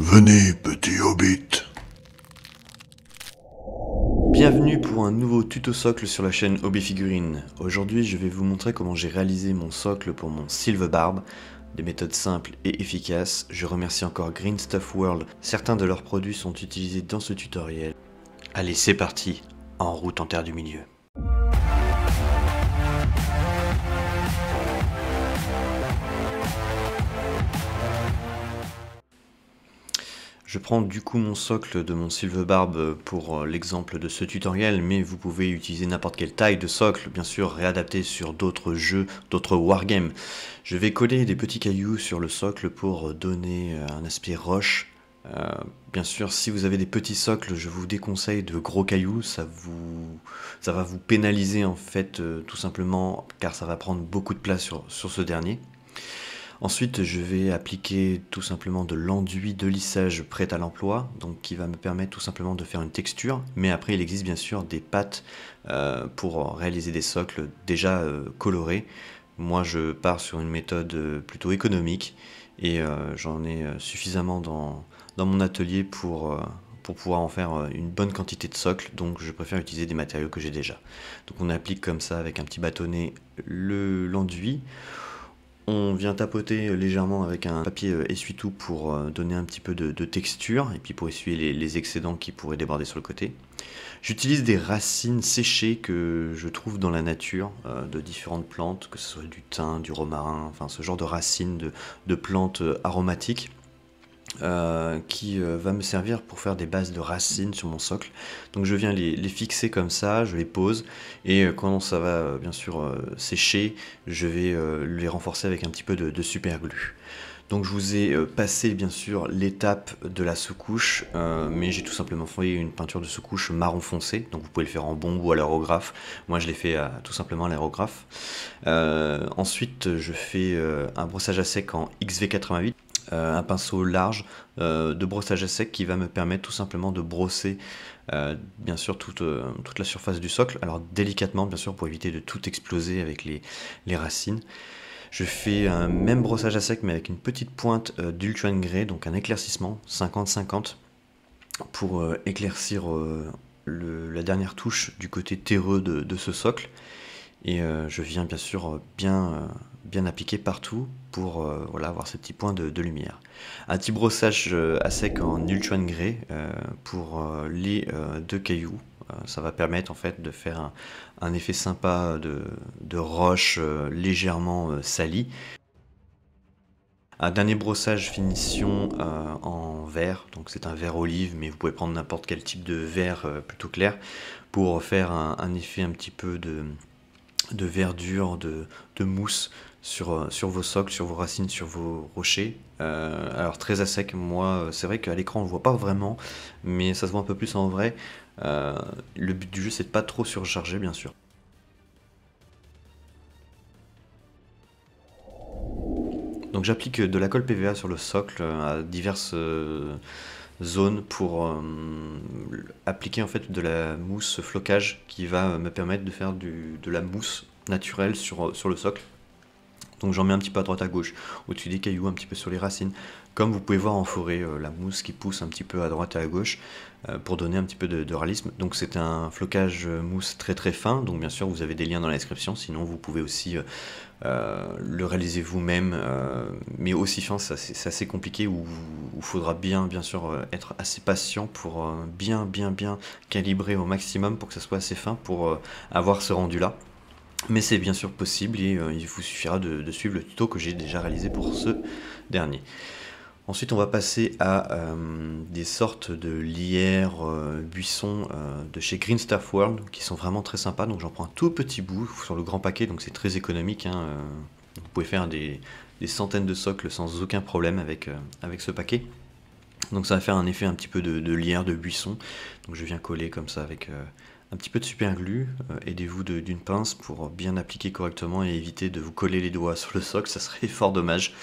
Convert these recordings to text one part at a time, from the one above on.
Venez, petit hobbit. Bienvenue pour un nouveau tuto socle sur la chaîne Hobby Figurines. Aujourd'hui, je vais vous montrer comment j'ai réalisé mon socle pour mon Silverbarb. Des méthodes simples et efficaces. Je remercie encore Green Stuff World. Certains de leurs produits sont utilisés dans ce tutoriel. Allez, c'est parti. En route en terre du milieu. Je prends du coup mon socle de mon Silverbarb pour l'exemple de ce tutoriel, mais vous pouvez utiliser n'importe quelle taille de socle, bien sûr réadapté sur d'autres jeux, d'autres wargames. Je vais coller des petits cailloux sur le socle pour donner un aspect roche. Bien sûr, si vous avez des petits socles, je vous déconseille de gros cailloux, ça va vous pénaliser en fait, tout simplement, car ça va prendre beaucoup de place sur ce dernier. Ensuite, je vais appliquer tout simplement de l'enduit de lissage prêt à l'emploi, donc qui va me permettre tout simplement de faire une texture, mais après il existe bien sûr des pâtes pour réaliser des socles déjà colorés. Moi je pars sur une méthode plutôt économique et j'en ai suffisamment dans mon atelier pour pouvoir en faire une bonne quantité de socles, donc je préfère utiliser des matériaux que j'ai déjà. Donc on applique comme ça avec un petit bâtonnet l'enduit. On vient tapoter légèrement avec un papier essuie-tout pour donner un petit peu de texture et puis pour essuyer les excédents qui pourraient déborder sur le côté. J'utilise des racines séchées que je trouve dans la nature de différentes plantes, que ce soit du thym, du romarin, enfin ce genre de racines de plantes aromatiques. Qui va me servir pour faire des bases de racines sur mon socle. Donc je viens les fixer comme ça, je les pose, et quand ça va bien sûr sécher, je vais les renforcer avec un petit peu de super glue. Donc je vous ai passé bien sûr l'étape de la sous-couche, mais j'ai tout simplement fait une peinture de sous-couche marron foncé, donc vous pouvez le faire en bombe ou à l'aérographe. Moi je l'ai fait tout simplement à l'aérographe. Ensuite je fais un brossage à sec en XV88. Un pinceau large de brossage à sec qui va me permettre tout simplement de brosser bien sûr toute la surface du socle, alors délicatement bien sûr pour éviter de tout exploser avec les racines. Je fais un même brossage à sec mais avec une petite pointe d'Ultra Grey, donc un éclaircissement 50-50 pour éclaircir la dernière touche du côté terreux de ce socle. Et je viens bien sûr bien appliquer partout pour voilà, avoir ces petits points de lumière. Un petit brossage à sec en Ultra Grey pour les deux cailloux. Ça va permettre en fait de faire un effet sympa de roche légèrement salie. Un dernier brossage finition en vert, donc c'est un vert olive, mais vous pouvez prendre n'importe quel type de vert plutôt clair pour faire un effet un petit peu de verdure, de mousse sur vos socles, sur vos racines, sur vos rochers. Alors très à sec, moi c'est vrai qu'à l'écran on ne le voit pas vraiment, mais ça se voit un peu plus en vrai. Le but du jeu c'est de pas trop surcharger bien sûr. Donc j'applique de la colle PVA sur le socle à diverses zones pour appliquer en fait de la mousse flocage qui va me permettre de faire de la mousse naturelle sur le socle. Donc j'en mets un petit peu à droite à gauche, au-dessus des cailloux, un petit peu sur les racines. Comme vous pouvez voir en forêt, la mousse qui pousse un petit peu à droite et à gauche pour donner un petit peu de réalisme. Donc c'est un flocage mousse très très fin, donc bien sûr vous avez des liens dans la description, sinon vous pouvez aussi le réaliser vous-même, mais aussi fin c'est assez compliqué où il faudra bien sûr être assez patient pour bien calibrer au maximum pour que ça soit assez fin pour avoir ce rendu là. Mais c'est bien sûr possible et il vous suffira de suivre le tuto que j'ai déjà réalisé pour ce dernier. Ensuite on va passer à des sortes de lierres, buissons de chez Green Stuff World qui sont vraiment très sympas. Donc j'en prends un tout petit bout sur le grand paquet, donc c'est très économique, hein, vous pouvez faire des centaines de socles sans aucun problème avec ce paquet. Donc ça va faire un effet un petit peu de lierre, de buisson. Donc je viens coller comme ça avec Un petit peu de super glue, aidez-vous d'une pince pour bien appliquer correctement et éviter de vous coller les doigts sur le socle, ça serait fort dommage.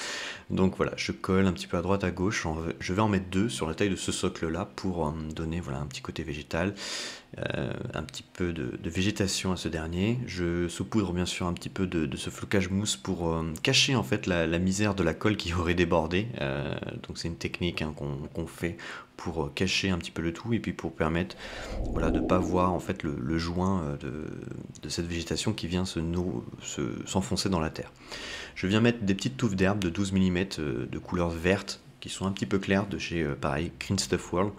Donc voilà, je colle un petit peu à droite à gauche, je vais en mettre 2 sur la taille de ce socle là pour donner voilà, un petit côté végétal, un petit peu de végétation à ce dernier. Je saupoudre bien sûr un petit peu de ce flocage mousse pour cacher en fait la misère de la colle qui aurait débordé. Donc c'est une technique hein, qu'on fait pour cacher un petit peu le tout et puis pour permettre voilà, de ne pas voir en fait le joint de cette végétation qui vient s'enfoncer dans la terre. Je viens mettre des petites touffes d'herbe de 12 mm de couleur verte qui sont un petit peu claires de chez pareil Green Stuff World.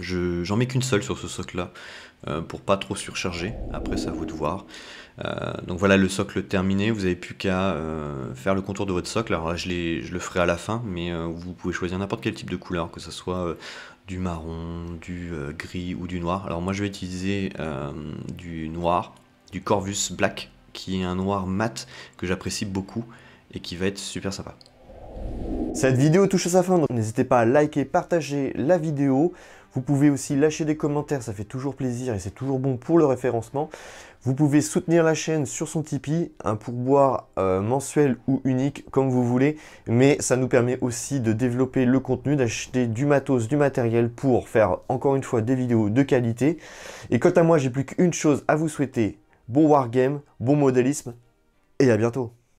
J'en mets qu'une seule sur ce socle là pour pas trop surcharger, après c'est à vous de voir. Donc voilà le socle terminé, vous n'avez plus qu'à faire le contour de votre socle. Alors là je le ferai à la fin, mais vous pouvez choisir n'importe quel type de couleur, que ce soit du marron, du gris ou du noir. Alors moi je vais utiliser du noir, du Corvus Black, qui est un noir mat que j'apprécie beaucoup et qui va être super sympa. Cette vidéo touche à sa fin, donc n'hésitez pas à liker, partager la vidéo. Vous pouvez aussi lâcher des commentaires, ça fait toujours plaisir et c'est toujours bon pour le référencement. Vous pouvez soutenir la chaîne sur son Tipeee, un pourboire mensuel ou unique, comme vous voulez. Mais ça nous permet aussi de développer le contenu, d'acheter du matos, du matériel pour faire encore une fois des vidéos de qualité. Et quant à moi, j'ai plus qu'une chose à vous souhaiter. Bon wargame, bon modélisme et à bientôt.